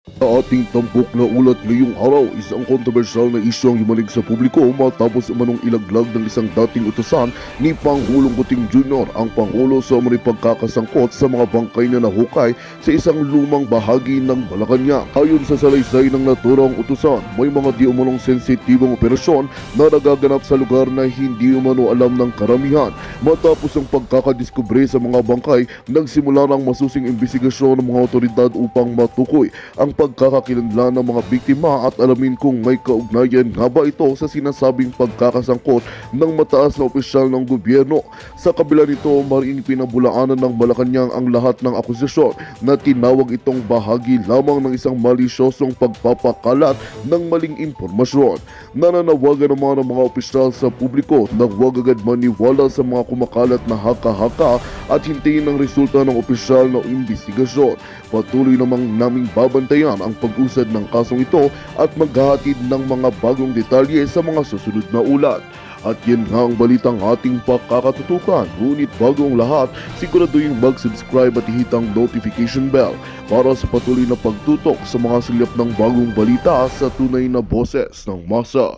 Sa ating tampok na ulat ngayong araw, isang kontrobersyal na isyu ang yumanig sa publiko matapos umanong ilaglag ng isang dating utusan ni Pangulong Kuting Jr. ang Pangulo sa pagkakasangkot sa mga bangkay na nahukay sa isang lumang bahagi ng Malacanang. Ayon sa salaysay ng naturang utusan, may mga di umanong sensitibong operasyon na nagaganap sa lugar na hindi umano alam ng karamihan. Matapos ang pagkakadiskubre sa mga bangkay, nagsimula ng masusing imbestigasyon ng mga otoridad upang matukoy ang pagkakakilanlan ng mga biktima at alamin kung may kaugnayan nga ba ito sa sinasabing pagkakasangkot ng mataas na opisyal ng gobyerno. Sa kabila nito, mariing pinabulaanan ng Malacanang ang lahat ng akusasyon na tinawag itong bahagi lamang ng isang malisyosong pagpapakalat ng maling impormasyon. Nananawagan naman ang mga opisyal sa publiko na huwag agad maniwala sa mga kumakalat na haka-haka at hintayin ang resulta ng opisyal na imbestigasyon. Patuloy namang naming babantayan ang pag-usad ng kasong ito at maghahatid ng mga bagong detalye sa mga susunod na ulat. At yan nga ang balitang ating pakakatutukan. Ngunit bago ang lahat, siguraduhin mag-subscribe at ihit ang notification bell para sa patuloy na pagtutok sa mga silip ng bagong balita sa tunay na boses ng masa.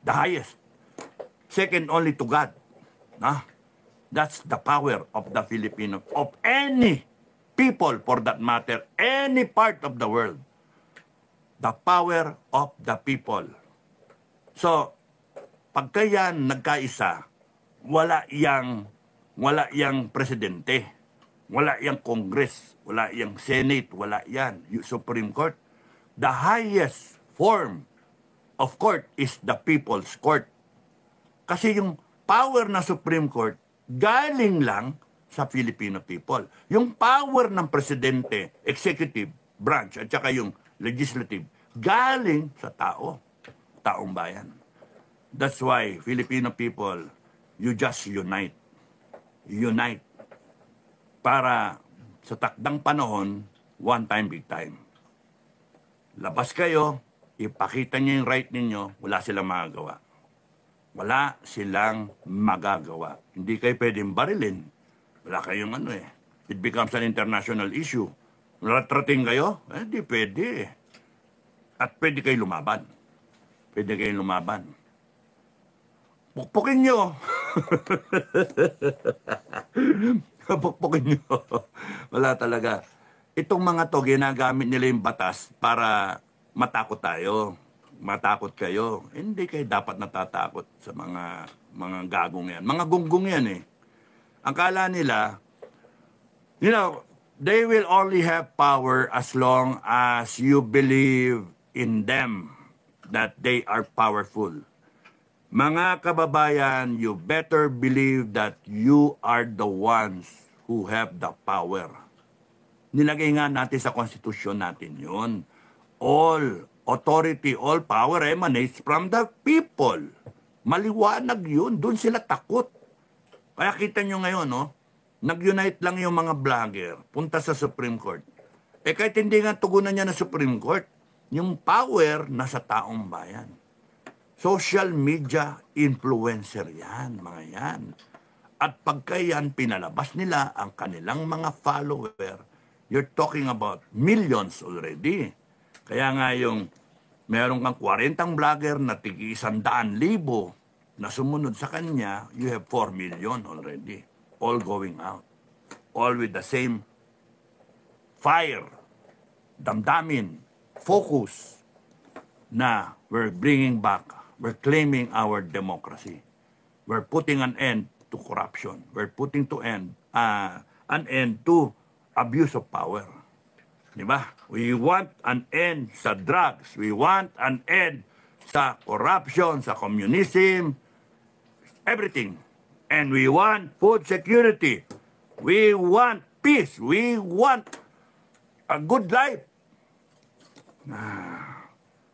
The highest, second only to God. That's the power of the Filipino, of any people for that matter, any part of the world. The power of the people. So, pagka yan nagkaisa, wala yang presidente, wala yang Congress, wala yang Senate, wala yan, yung Supreme Court. The highest form of court is the People's Court. Kasi yung power na Supreme Court, galing lang sa Filipino people. Yung power ng presidente, executive branch, at saka yung legislative, galing sa taong bayan. That's why, Filipino people, you just unite. Unite. Para sa takdang panahon, one time, big time. Labas kayo, ipakita niyo yung right ninyo, wala silang magagawa. Wala silang magagawa. Hindi kayo pwedeng barilin. Wala kayong It becomes an international issue. Ratrating kayo? Hindi pwede. At pwede kayo lumaban. Pwede kayo lumaban. Pukpukin nyo. Pukpukin nyo. Wala talaga. Itong mga to, ginagamit nila yung batas para matakot tayo, matakot kayo. Hindi kayo dapat natatakot sa mga gagong yan. Mga gunggong yan eh. Ang kala nila, they will only have power as long as you believe in them, that they are powerful. Mga kababayan, you better believe that you are the ones who have the power. Nilagay nga natin sa konstitusyon natin yun. All authority, all power emanates from the people. Maliwanag yun. Doon sila takot. Kaya kita nyo ngayon, nag-unite lang yung mga vlogger, punta sa Supreme Court. Kahit hindi nga tugunan niya ng Supreme Court, yung power nasa taong bayan. Social media influencer yan, mga yan. At pagka yan, pinalabas nila ang kanilang mga follower, you're talking about millions already. Kaya nga yung meron kang 40 vlogger na tig-100,000 na sumunod sa kanya, you have 4 million already. All going out. All with the same fire, damdamin, focus na we're bringing back, we're claiming our democracy. We're putting an end to corruption. We're putting an end to abuse of power. Diba? We want an end sa drugs. We want an end sa corruption, sa communism, everything. And we want food security. We want peace. We want a good life.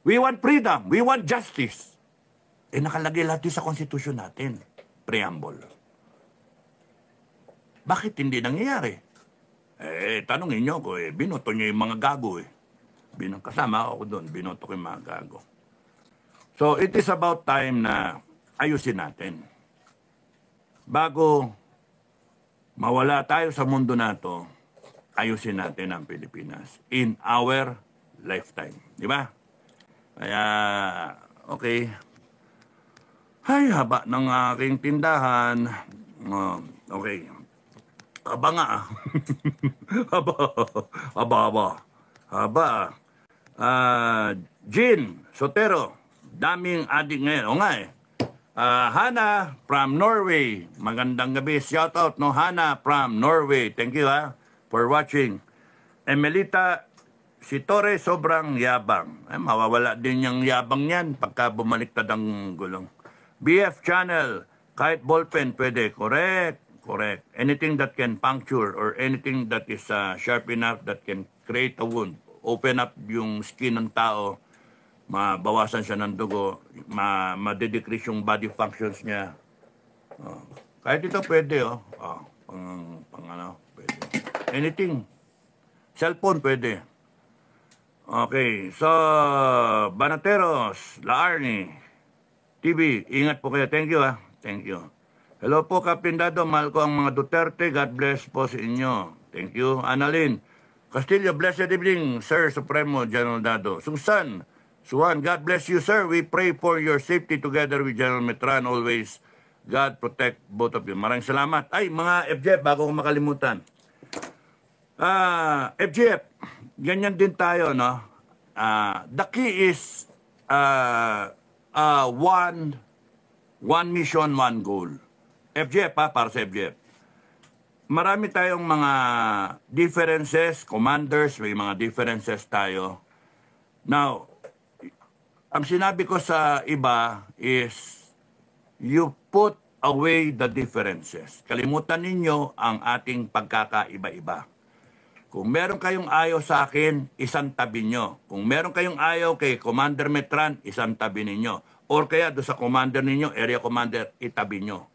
We want freedom. We want justice. Nakalagay lahat yun sa konstitusyon natin. Preamble. Bakit hindi nangyayari? Tanongin nyo ko binoto nyo yung mga gago Kasama ako doon, binoto ko yung mga gago. So it is about time na ayusin natin. Bago mawala tayo sa mundo na to, ayusin natin ang Pilipinas in our lifetime. Di ba? Kaya, okay. Ay, haba ng aking tindahan. Okay. Haba nga. Haba. Jean Sotero, daming adik ngayon. O nga eh. Hana from Norway. Magandang gabi. Shout out, no? Hana from Norway. Thank you, for watching. Emelita, si Torre sobrang yabang. Ay, mawawala din yung yabang niyan pagka bumaliktad ang gulong. BF channel, kahit ballpen pwede. Correct. Anything that can puncture or anything that is sharp enough that can create a wound, open up yung skin ng tao, mabawasan siya ng dugo, ma-decrease yung body functions niya. Kahit ito pwede, pwede. Anything. Cellphone pwede. Okay, so, Banateros, Laarni, TV, ingat po kayo. Thank you, Thank you. Hello po, Captain Dado. Mahal ko ang mga Duterte. God bless po sa inyo. Thank you. Annalyn Castillo, blessed evening, Sir Supremo General Dado. Susan, God bless you, sir. We pray for your safety together with General Metran always. God protect both of you. Maraming salamat. Ay, mga FJF, bago ko makalimutan. FJF, ganyan din tayo, no? The key is one mission, one goal. FJF, para sa FJF. Marami tayong mga differences, commanders, may mga differences tayo. Now, ang sinabi ko sa iba is, you put away the differences. Kalimutan ninyo ang ating pagkakaiba-iba. Kung meron kayong ayaw sa akin, isang tabi nyo. Kung meron kayong ayaw kay Commander Metran, isang tabi ninyo. Or kaya doon sa commander ninyo, area commander, itabi nyo.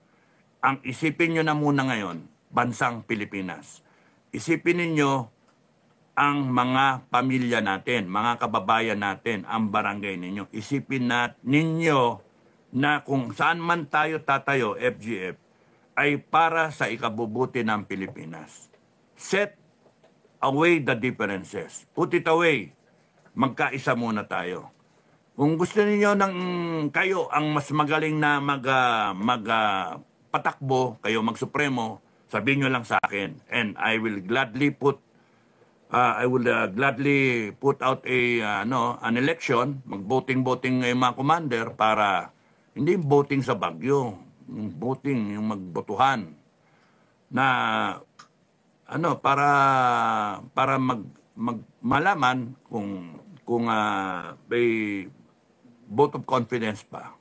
Ang isipin nyo na muna ngayon, bansang Pilipinas. Isipin ninyo ang mga pamilya natin, mga kababayan natin, ang barangay ninyo. Isipin ninyo na kung saan man tayo tatayo, FGF, ay para sa ikabubuti ng Pilipinas. Set away the differences. Put it away. Magkaisa muna tayo. Kung gusto niyo ng kayo ang mas magaling na patakbo, kayo magsupremo, sabihin nyo lang sa akin. And I will gladly put out an election, mag-voting yung mga commander para hindi voting sa Bagyo, yung voting, yung magbotohan na para malaman kung may vote of confidence pa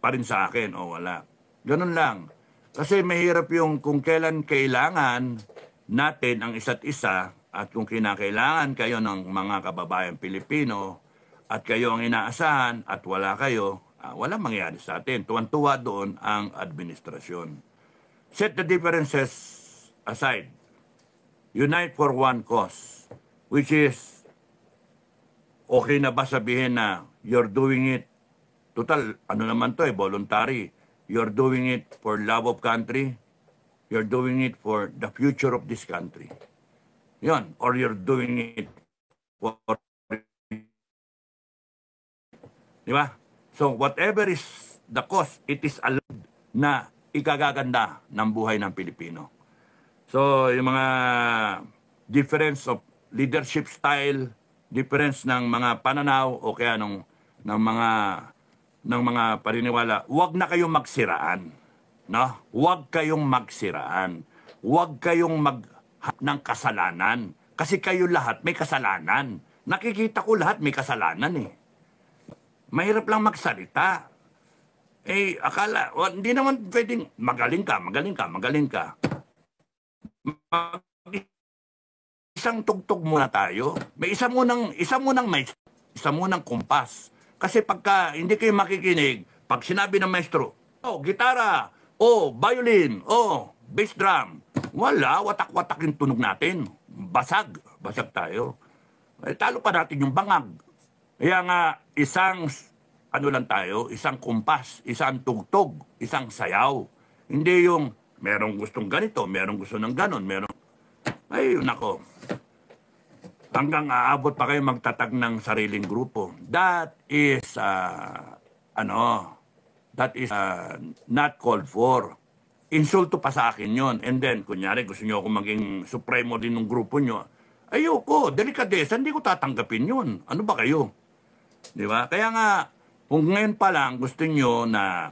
rin sa akin o wala. Ganun lang. Kasi mahirap yung kung kailan kailangan natin ang isa't isa at kung kinakailangan kayo ng mga kababayan Pilipino at kayo ang inaasahan at wala kayo, walang mangyari sa atin. Tuwan-tuwa doon ang administrasyon. Set the differences aside. Unite for one cause, which is, okay na ba sabihin na you're doing it, total, naman to voluntary. You're doing it for love of country. You're doing it for the future of this country. Yun. Or you're doing it for... Di ba? So, whatever is the cause, it is allowed na ikagaganda ng buhay ng Pilipino. So, yung mga difference of leadership style, difference ng mga pananaw o kaya ng mga paniniwala, huwag na kayong magsiraan. No? Huwag kayong magsiraan. Huwag kayong ng kasalanan. Kasi kayo lahat may kasalanan. Nakikita ko lahat may kasalanan eh. Mahirap lang magsalita. Akala, hindi naman pwedeng magaling ka. Isang tugtog muna tayo. May isa munang kumpas. Kasi pagka hindi kayo makikinig, pag sinabi ng maestro, gitara, violin, bass drum, wala, watak-watak yung tunog natin. Basag tayo. Talo pa natin yung bangag. Kaya nga, ano lang tayo, isang kumpas, isang tugtog, isang sayaw. Hindi yung merong gustong ganito, merong gusto ng ganon, ay, nako. Hanggang aabot pa kayo magtatag ng sariling grupo. That is, not called for. Insulto pa sa akin yon. And then, kunyari, gusto nyo ako maging supremo din ng grupo nyo. Ayoko, delikadesa, hindi ko tatanggapin yun. Ano ba kayo? Di ba? Kaya nga, kung ngayon pa lang gusto nyo na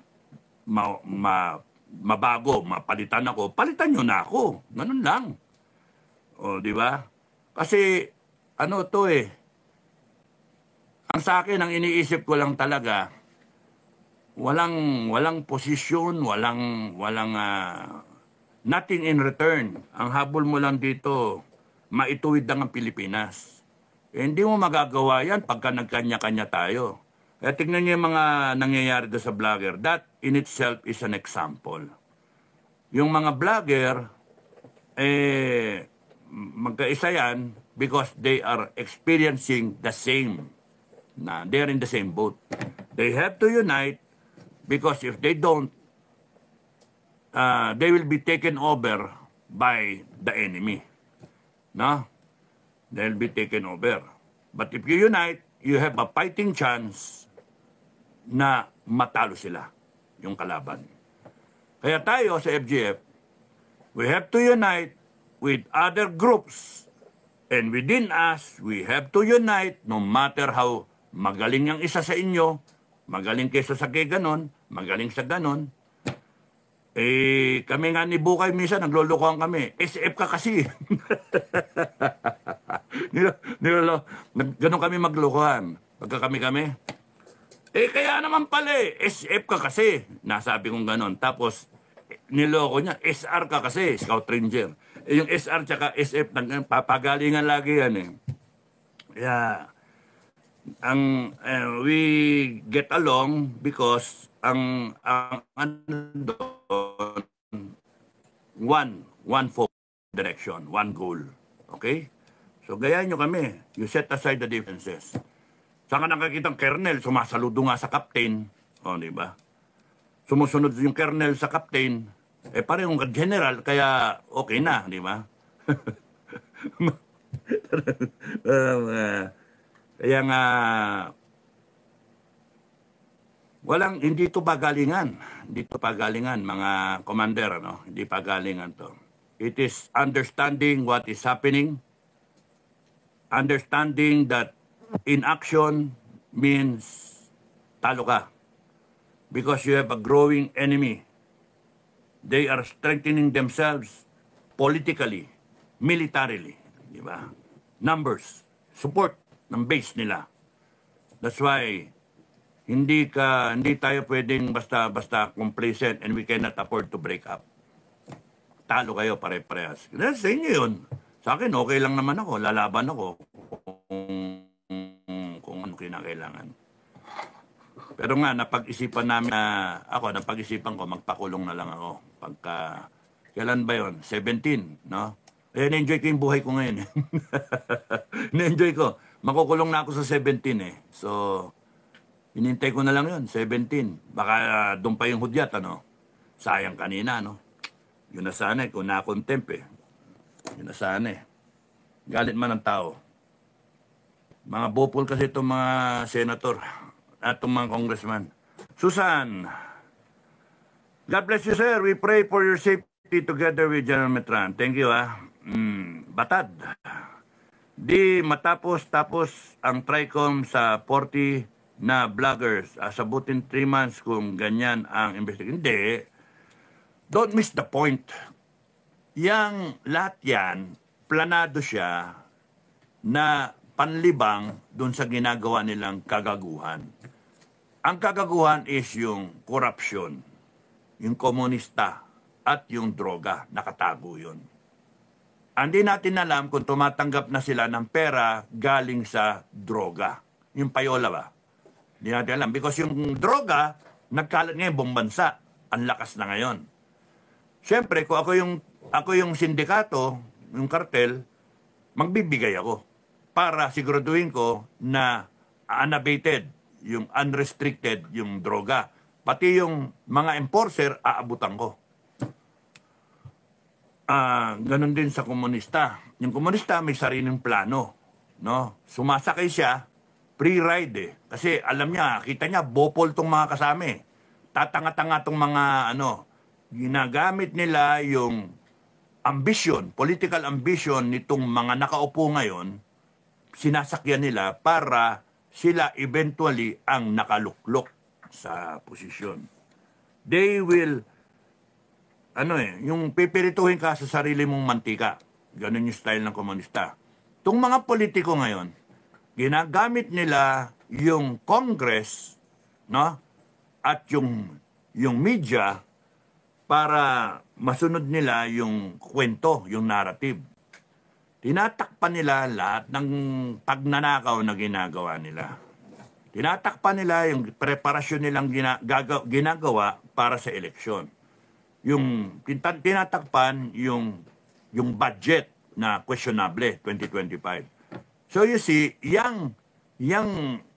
mabago, mapalitan ako, palitan nyo na ako. Ganun lang. O, di ba? Kasi, ang sa akin, ang iniisip ko lang talaga, walang posisyon, nothing in return. Ang habol mo lang dito, maituwid lang ang Pilipinas. Hindi mo magagawa yan pagka nagkanya-kanya tayo. Kaya tignan niyo yung mga nangyayari doon sa vlogger. That in itself is an example. Yung mga vlogger, magkaisa yan because they are experiencing the same. They're in the same boat. They have to unite because if they don't, they will be taken over by the enemy. No? They'll be taken over. But if you unite, you have a fighting chance na matalo sila, yung kalaban. Kaya tayo sa FGF, we have to unite with other groups. And within us, we have to unite no matter how magaling yung isa sa inyo, magaling kaysa sa kay ganon, magaling sa ganon. Kami nga ni Bukay minsan, naglolokohan kami. SF ka kasi. Ganon kami maglokohan. Pagka kami. Kaya naman pala SF ka kasi. Nasabi kong ganon. Tapos, niloko niya, SR ka kasi, Scout Ranger. Yung SR tsaka SF, papagalingan lagi yan Kaya, we get along because one direction, one goal. Okay? So, gayaan nyo kami. You set aside the differences. Saan ka nakakitang kernel, sumasaludo nga sa captain. O, di ba? Sumusunod yung kernel sa captain. Parehong general, kaya okay na, di ba? Kaya nga, hindi ito pagalingan. Hindi ito pagalingan, mga commander, Hindi pagalingan to. It is understanding what is happening, understanding that inaction means talo ka. Because you have a growing enemy. They are strengthening themselves politically, militarily, di ba? Numbers, support ng base nila. That's why hindi tayo pwedeng basta complacent and we cannot afford to break up. Talo kayo pare-parehas. Sa inyo yun. Sa akin, okay lang naman ako. Lalaban ako kung ano kinakailangan. Pero nga, napag-isipan ko, magpakulong na lang ako. Kailan ba yun? 17, no? Na-enjoy ko yung buhay ko ngayon. Na-enjoy ko. Makukulong na ako sa 17 So, inintay ko na lang yun, 17. Baka doon pa yung hudyat, Sayang kanina, Yun na sana kung na-contempt Yun na sana Galit man ng tao. Mga bopol kasi itong mga senator at itong mga congressman. Susan, God bless you, sir. We pray for your safety together with General Metran. Thank you, Batad. Di matapos ang TRICOM sa 40 na vloggers. Sabutin 3 months kung ganyan ang investigation. Hindi. Don't miss the point. Yang lahat yan, planado siya na panlibang dun sa ginagawa nilang kagaguhan. Ang kagaguhan is yung korupsyon, yung komunista, at yung droga. Nakatago yun. Hindi natin alam kung tumatanggap na sila ng pera galing sa droga. Yung payola ba? Hindi natin alam. Because yung droga, nagkalat ngayon buong bansa. Ang lakas na ngayon. Siyempre, kung ako yung sindikato, yung kartel, magbibigay ako para siguraduhin ko na unabated, yung unrestricted, yung droga. Pati yung mga enforcer, aabutan ko. Ganon din sa komunista. Yung komunista may sariling plano. No? Sumasakay siya, free ride eh. Kasi alam niya, kita niya, bopol tong mga kasama. Tatanga-tanga tong mga ginagamit nila yung ambition, political ambition nitong mga nakaupo ngayon, sinasakyan nila para sila eventually ang nakaluklok sa posisyon. They will, yung pipirituhin ka sa sarili mong mantika. Ganun yung style ng komunista. Itong mga politiko ngayon, ginagamit nila yung Congress, no? At yung media para masunod nila yung kwento, yung narrative. Tinatakpan nila lahat ng pagnanakaw na ginagawa nila. Tinatakpan nila yung preparasyon nilang ginagawa para sa eleksyon. Yung tinatakpan yung budget na questionable 2025. So you see, yang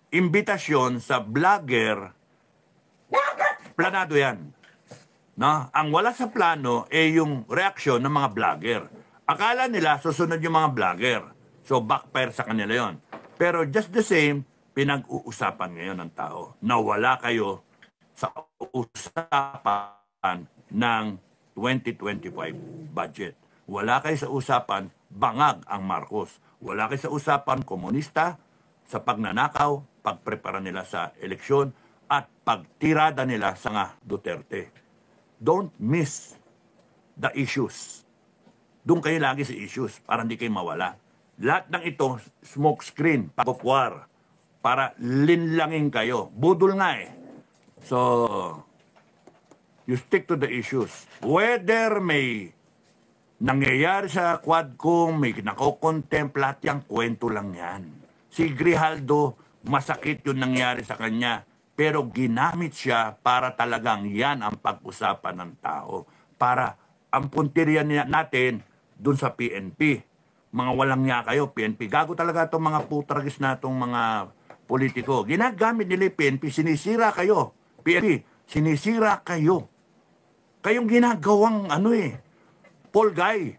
imbitasyon sa vlogger, planado yan. No? Ang wala sa plano ay yung reaksyon ng mga vlogger. Akala nila susunod yung mga vlogger. So backfire sa kanila yon. Pero just the same, pinag-uusapan ngayon ng tao na wala kayo sa usapan ng 2025 budget. Wala kayo sa usapan, bangag ang Marcos. Wala kayo sa usapan, komunista, sa pagnanakaw, pagprepara nila sa eleksyon, at pagtirada nila sa nga Duterte. Don't miss the issues. Doon kayo lagi sa issues para hindi kayo mawala. Lahat ng ito, smoke screen, pagpupwar, para linlangin kayo. Budol nga eh. So, you stick to the issues. Whether may nangyayari sa Quadcom, may nakokontempt, lahat yung kwento lang yan. Si Grijaldo, masakit yung nangyari sa kanya. Pero ginamit siya para talagang yan ang pag-usapan ng tao. Para ang punterian natin dun sa PNP. Mga walang niya kayo, PNP. Gago talaga itong mga putragis na itong mga politiko. Ginagamit nila yung PNP, sinisira kayo. PNP, sinisira kayo. Kayong ginagawang Paul Guy.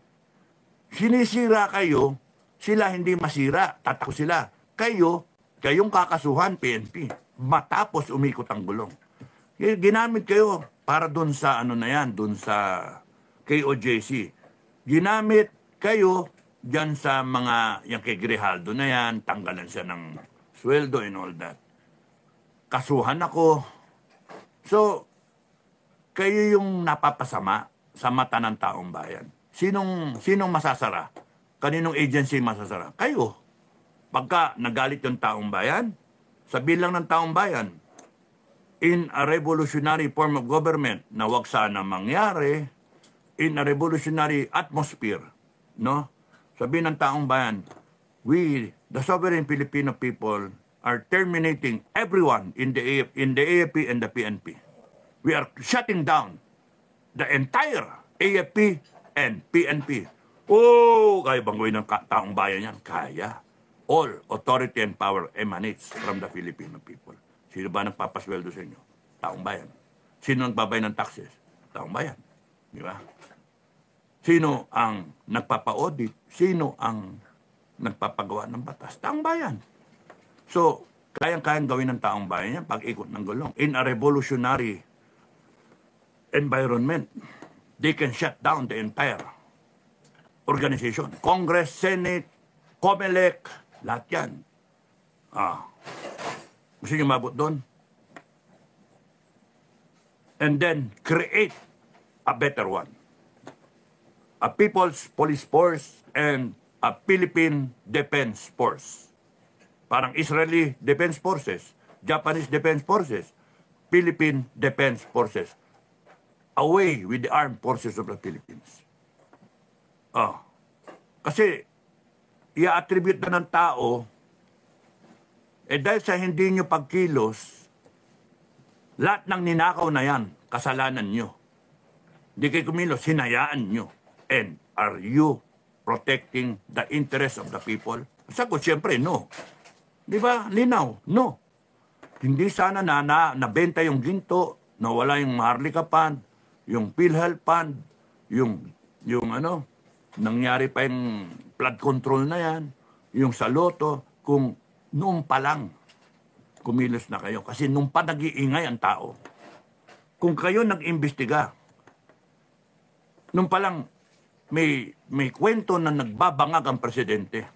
Sinisira kayo, sila hindi masira, tatako sila. Kayong kakasuhan, PNP. Matapos umikot ang gulong. Ginamit kayo para dun sa dun sa KOJC. Ginamit kayo dyan sa mga, yung kay Grijaldo na yan, tanggalan siya ng sweldo and all that. Kasuhan ako. So, kayo yung napapasama sa mata ng taong bayan. Sinong masasara? Kaninong agency masasara? Kayo. Pagka nagalit yung taong bayan, sabihin lang ng taong bayan, in a revolutionary form of government na wag sana mangyari, in a revolutionary atmosphere, no? Sabihin ng taong bayan, we, the sovereign Filipino people, are terminating everyone in the AFP and the PNP. We are shutting down the entire AFP and PNP. Oh, kaya bang gawin ng taong bayan yan? Kaya. All authority and power emanates from the Filipino people. Sino ba nagpapasweldo sa inyo? Taong bayan. Sino nagbabayad ng taxes? Taong bayan. Di ba? Sino ang nagpapa-audit? Sino ang nagpapagawa ng batas? Taong bayan. So, kayang-kayang gawin ng taong bayan yan pag-ikot ng gulong. In a revolutionary environment, they can shut down the entire organization. Congress, Senate, COMELEC, lahat yan. Gusto nyo mabot doon? And then, create a better one. A People's Police Force and a Philippine Defense Force. Parang Israeli Defense Forces, Japanese Defense Forces, Philippine Defense Forces. Away with the armed forces of the Philippines. Kasi, i-attribute na ng tao, dahil sa hindi nyo pagkilos, lahat ng ninakaw na yan, kasalanan nyo. Hindi kayo kumilos, hinayaan nyo. And are you protecting the interest of the people? Sagot, siyempre, no. Di ba? Linaw. No. Hindi sana nabenta yung ginto, nawala yung Maharlika Fund, yung PhilHealth Fund, yung ano, nangyari pa yung flood control na yan, yung sa Lotto, kung noon pa lang kumilos na kayo. Kasi noon pa nag-iingay ang tao. Kung kayo nag-imbestiga, noon pa lang may kwento na nagbabangag ang presidente.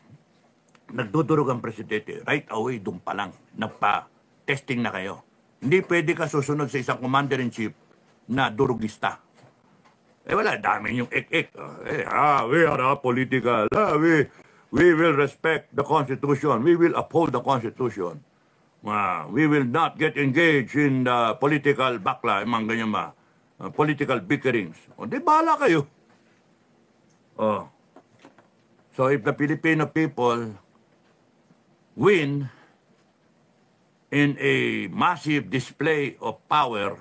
Nagdudurog ang presidente. Right away, doon pa lang. Nagpa-testing na kayo. Hindi pwede ka susunod sa isang commander-in-chief na durugista. Wala, dami yung ek-ek. We are political. We will respect the Constitution. We will uphold the Constitution. We will not get engaged in the political bakla, mga ganyan ba, political bickerings. O, di bahala kayo. So if the Filipino people win in a massive display of power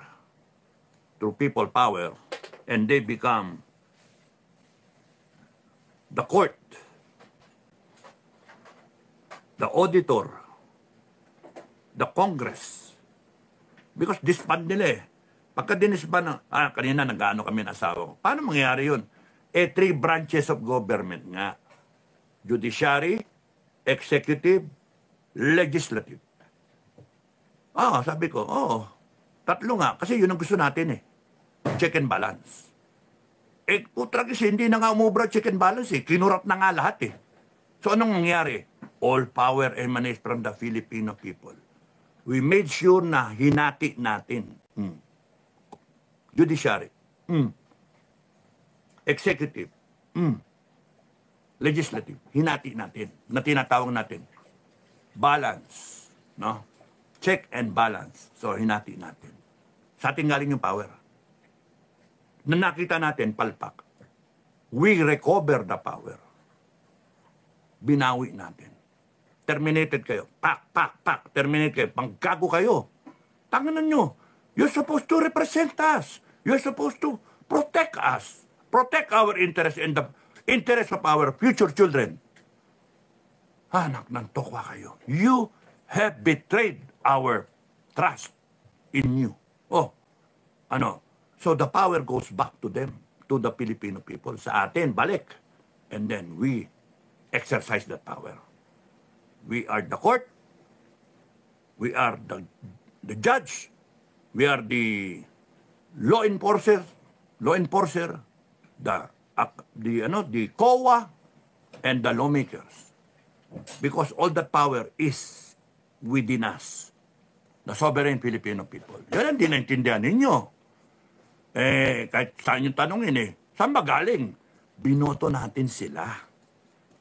through people power, and they become the court, the auditor, the Congress. Because disband nila eh. Pagka dinisband, kanina nag-ano kami ng asawa ko. Paano mangyayari yun? 3 branches of government nga. Judiciary, executive, legislative. Sabi ko, tatlo nga. Kasi yun ang gusto natin eh. Check and balance. Putra kasi hindi na nga umubra check and balance eh. Kinurap na nga lahat eh. So anong nangyari? All power emanates from the Filipino people. We made sure na hinati natin. Judiciary. Executive. Legislative. Hinati natin. Na tinatawag natin. Balance. No? Check and balance. So, hinati natin. Sa ating galing yung power. Na nakita natin, palpak. We recover the power. Binawi natin. Terminated kayo. Pak. Terminate kayo. Panggago kayo. Tanganan nyo. You're supposed to represent us. You're supposed to protect us. Protect our interest and the interest of our future children. Anak ng tokwa kayo. You have betrayed our trust in you. So the power goes back to them, to the Filipino people. Sa atin, balik. And then we exercise that power. We are the court. We are the judge. We are the law enforcer, the COA, and the lawmakers. Because all that power is within us, the sovereign Filipino people. Yan ang dinaintindihan ninyo. Kahit saan yung tanongin saan ba galing? Binoto natin sila.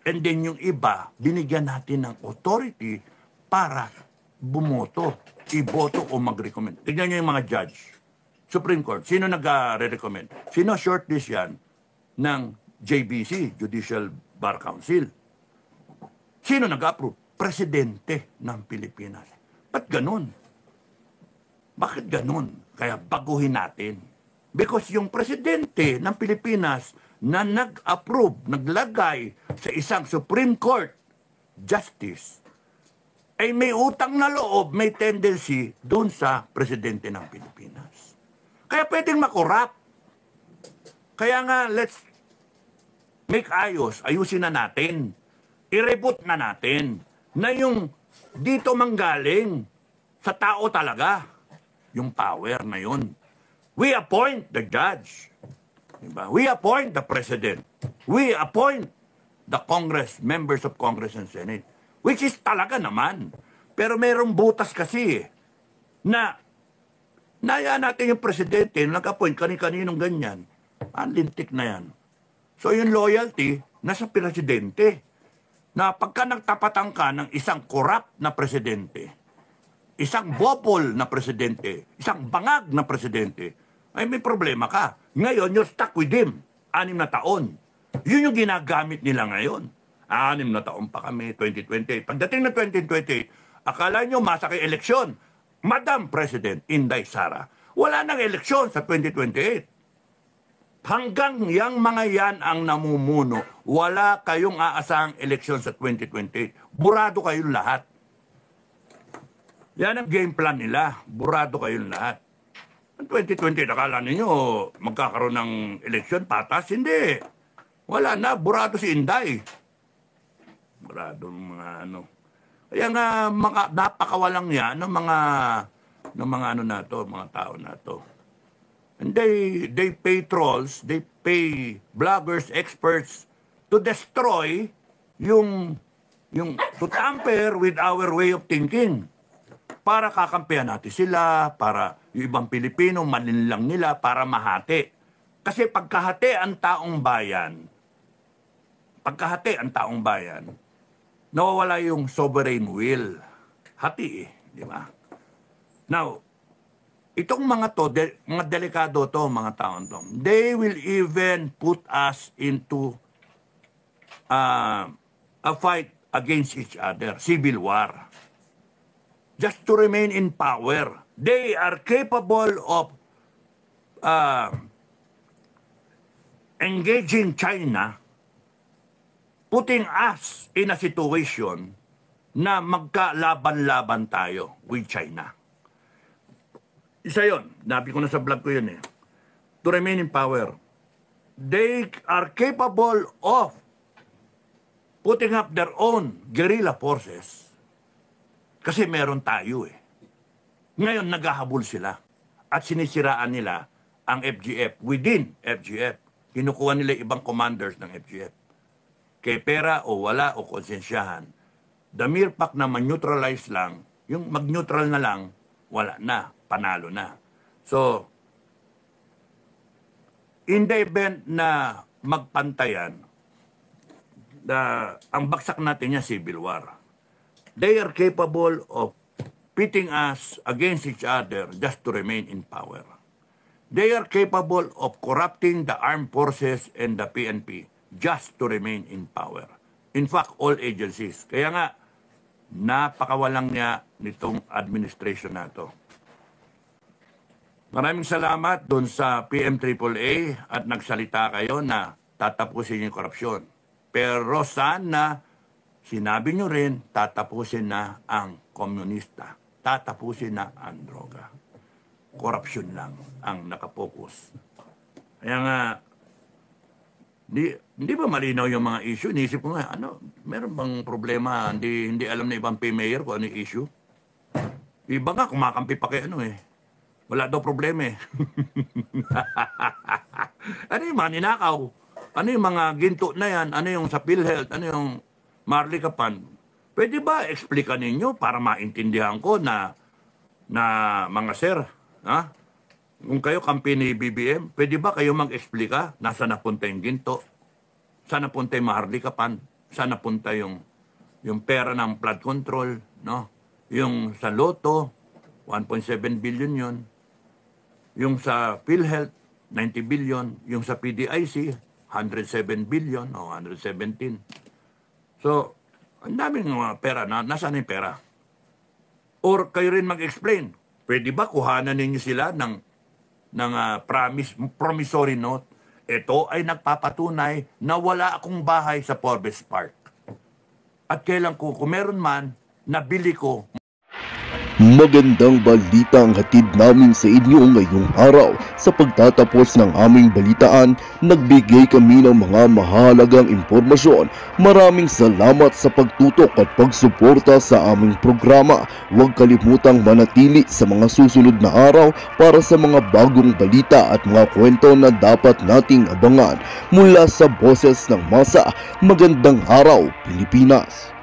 And then yung iba, binigyan natin ng authority para bumoto, iboto o mag-recommend. Tignan nyo yung mga judge. Supreme Court, sino nag-recommend? Sino shortlist yan ng JBC, Judicial Bar Council? Sino nag-approve? Presidente ng Pilipinas. Ba't ganun? Bakit ganun? Kaya baguhin natin. Because yung presidente ng Pilipinas na nag-approve, naglagay sa isang Supreme Court Justice, ay may utang na loob, may tendency doon sa presidente ng Pilipinas. Kaya pwedeng makorap. Kaya nga, let's make ayusin na natin. I-reboot na natin na yung dito manggaling sa tao talaga, yung power na yun. We appoint the judge. Diba? We appoint the president. We appoint the Congress, members of Congress and Senate. Which is talaga naman. Pero merong butas kasi na naya natin yung presidente, nag-appoint kani-kaninong ganyan. Ang lintik na yan. So yung loyalty, nasa presidente. Na pagka nagtapatan ka ng isang corrupt na presidente, isang bopol na presidente, isang bangag na presidente, ay may problema ka. Ngayon, you're stuck with him. 6 na taon. Yun yung ginagamit nila ngayon. 6 na taon pa kami, 2028. Pagdating na 2028, akala nyo masakay eleksyon. Madam President Inday Sara, wala nang eleksyon sa 2028. Hanggang yang mga yan ang namumuno, wala kayong aasahang eleksyon sa 2028. Burado kayong lahat. Yan ang game plan nila. Burado kayong lahat. Ang 2020, nakala ninyo, magkakaroon ng eleksyon, patas? Hindi. Wala na, burado si Inday. Burado mga ano. Kaya nga, napakawalang yan ng mga ano na to, mga tao na to. And they pay trolls, they pay bloggers, experts to destroy to tamper with our way of thinking. Para kakampihan natin sila, para yung ibang Pilipino, malinlang nila, para mahati. Kasi pagkahati ang taong bayan, nawawala yung sovereign will. Hati di ba? Now, itong mga to, mga delikado to, mga taon to, they will even put us into a fight against each other, civil war. Just to remain in power. They are capable of engaging China, putting us in a situation na magkalaban-laban tayo with China. Isa yun. Nabi ko na sa vlog ko yun eh. To remain in power. They are capable of putting up their own guerrilla forces. Kasi meron tayo eh. Ngayon, naghahabol sila. At sinisiraan nila ang FGF. Within FGF. Kinukuha nila ibang commanders ng FGF. Kaya pera o wala o konsensyahan. The mere fact na man-neutralize lang, yung mag-neutral na lang, wala na. Panalo na. So, in the event na magpantayan, ang baksak natin niya civil war. They are capable of pitting us against each other just to remain in power. They are capable of corrupting the armed forces and the PNP just to remain in power. In fact, all agencies. Kaya nga, napakawalang niya nitong administration na to. Maraming salamat doon sa PMAAA at nagsalita kayo na tatapusin yung korupsyon. Pero sana sinabi nyo rin, tatapusin na ang komunista. Tatapusin na ang droga. Korupsyon lang ang nakapokus. Kaya nga, hindi ba malinaw yung mga issue? Inisip ko nga, meron bang problema? Hindi alam na ibang mayor kung ano yung issue? Iba nga, kumakampi pa kay wala daw problema eh. Ano yung mga ninakaw? Ano yung mga ginto na yan? Ano yung sa PhilHealth? Ano yung Marley-Capan? Pwede ba explica ninyo para maintindihan ko na mga sir, ha? Kung kayo kampi ni BBM, pwede ba kayo mag-explika? Nasa napunta yung ginto? Saan napunta yung Marley-Capan? Saan napunta yung pera ng flood control? No? Yung sa Lotto, 1.7 billion yun. Yung sa PhilHealth, 90 billion. Yung sa PDIC, 107 billion o 117. So, ang daming mga pera. Nasaan yung pera? Or kayo rin mag-explain. Pwede ba kuhanan ninyo sila ng promissory note? Ito ay nagpapatunay na wala akong bahay sa Forbes Park. At kailan kung meron man, nabili ko. Magandang balita ang hatid namin sa inyo ngayong araw. Sa pagtatapos ng aming balitaan, nagbigay kami ng mga mahalagang impormasyon. Maraming salamat sa pagtutok at pagsuporta sa aming programa. Huwag kalimutang manatili sa mga susunod na araw para sa mga bagong balita at mga kwento na dapat nating abangan. Mula sa Boses ng Masa, magandang araw Pilipinas!